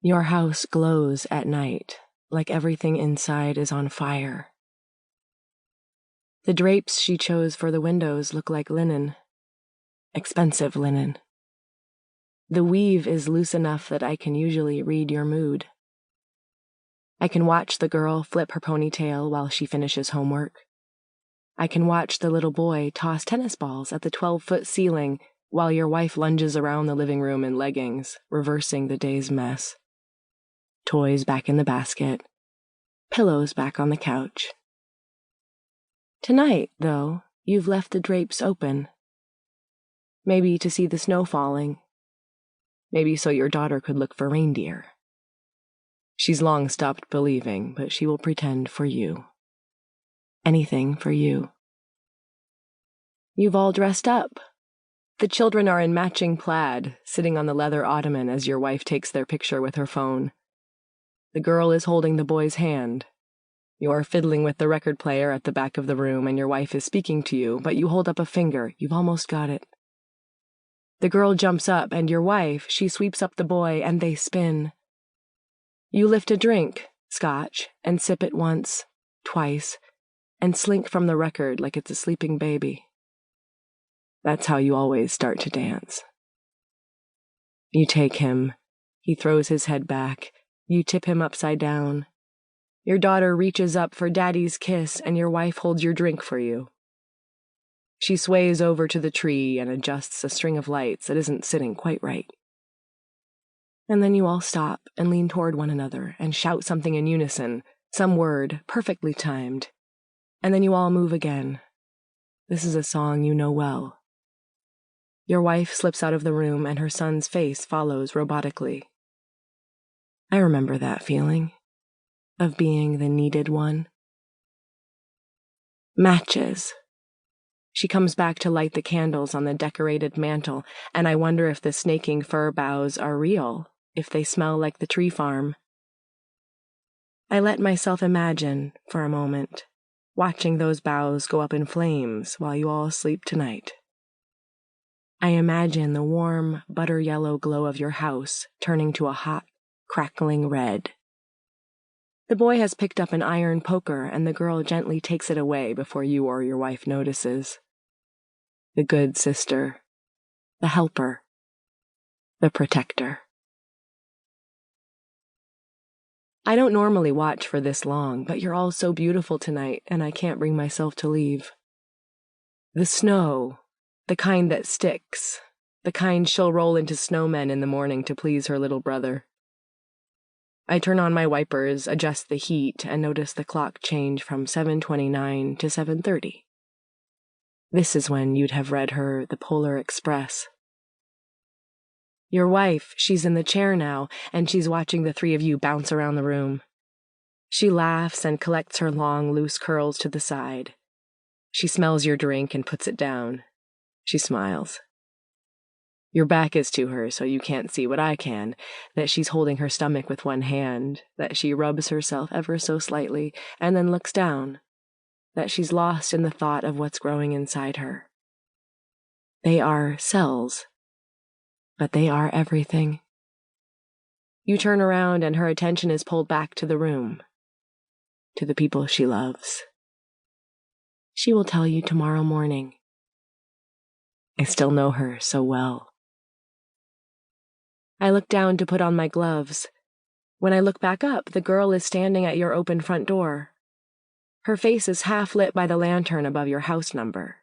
Your house glows at night, like everything inside is on fire. The drapes she chose for the windows look like linen. Expensive linen. The weave is loose enough that I can usually read your mood. I can watch the girl flip her ponytail while she finishes homework. I can watch the little boy toss tennis balls at the 12-foot ceiling while your wife lunges around the living room in leggings, reversing the day's mess. Toys back in the basket. Pillows back on the couch. Tonight, though, you've left the drapes open. Maybe to see the snow falling. Maybe so your daughter could look for reindeer. She's long stopped believing, but she will pretend for you. Anything for you. You've all dressed up. The children are in matching plaid, sitting on the leather ottoman as your wife takes their picture with her phone. The girl is holding the boy's hand. You're fiddling with the record player at the back of the room and your wife is speaking to you, but you hold up a finger. You've almost got it. The girl jumps up and your wife, she sweeps up the boy and they spin. You lift a drink, scotch, and sip it once, twice, and slink from the record like it's a sleeping baby. That's how you always start to dance. You take him. He throws his head back. You tip him upside down. Your daughter reaches up for daddy's kiss and your wife holds your drink for you. She sways over to the tree and adjusts a string of lights that isn't sitting quite right. And then you all stop and lean toward one another and shout something in unison, some word, perfectly timed. And then you all move again. This is a song you know well. Your wife slips out of the room and her son's face follows robotically. I remember that feeling, of being the needed one. Matches. She comes back to light the candles on the decorated mantel, and I wonder if the snaking fir boughs are real, if they smell like the tree farm. I let myself imagine, for a moment, watching those boughs go up in flames while you all sleep tonight. I imagine the warm, butter-yellow glow of your house turning to a hot, crackling red. The boy has picked up an iron poker and the girl gently takes it away before you or your wife notices. The good sister. The helper. The protector. I don't normally watch for this long, but you're all so beautiful tonight and I can't bring myself to leave. The snow. The kind that sticks. The kind she'll roll into snowmen in the morning to please her little brother. I turn on my wipers, adjust the heat, and notice the clock change from 7:29 to 7:30. This is when you'd have read her The Polar Express. Your wife, she's in the chair now, and she's watching the three of you bounce around the room. She laughs and collects her long, loose curls to the side. She smells your drink and puts it down. She smiles. Your back is to her, so you can't see what I can, that she's holding her stomach with one hand, that she rubs herself ever so slightly, and then looks down, that she's lost in the thought of what's growing inside her. They are cells, but they are everything. You turn around and her attention is pulled back to the room, to the people she loves. She will tell you tomorrow morning. I still know her so well. I look down to put on my gloves. When I look back up, the girl is standing at your open front door. Her face is half lit by the lantern above your house number.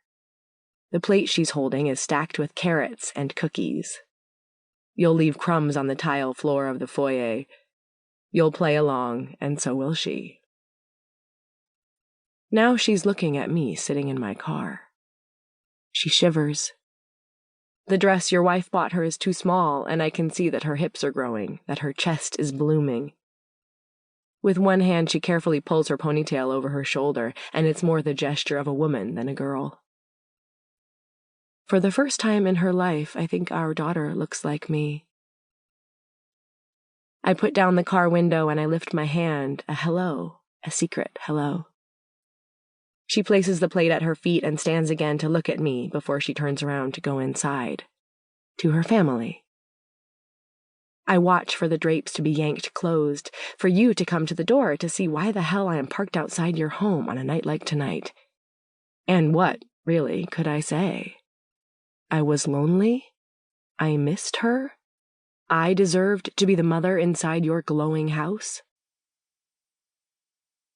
The plate she's holding is stacked with carrots and cookies. You'll leave crumbs on the tile floor of the foyer. You'll play along, and so will she. Now she's looking at me sitting in my car. She shivers. The dress your wife bought her is too small, and I can see that her hips are growing, that her chest is blooming. With one hand, she carefully pulls her ponytail over her shoulder, and it's more the gesture of a woman than a girl. For the first time in her life, I think our daughter looks like me. I put down the car window and I lift my hand, a hello, a secret hello. She places the plate at her feet and stands again to look at me before she turns around to go inside, to her family. I watch for the drapes to be yanked closed, for you to come to the door to see why the hell I am parked outside your home on a night like tonight. And what, really, could I say? I was lonely. I missed her. I deserved to be the mother inside your glowing house.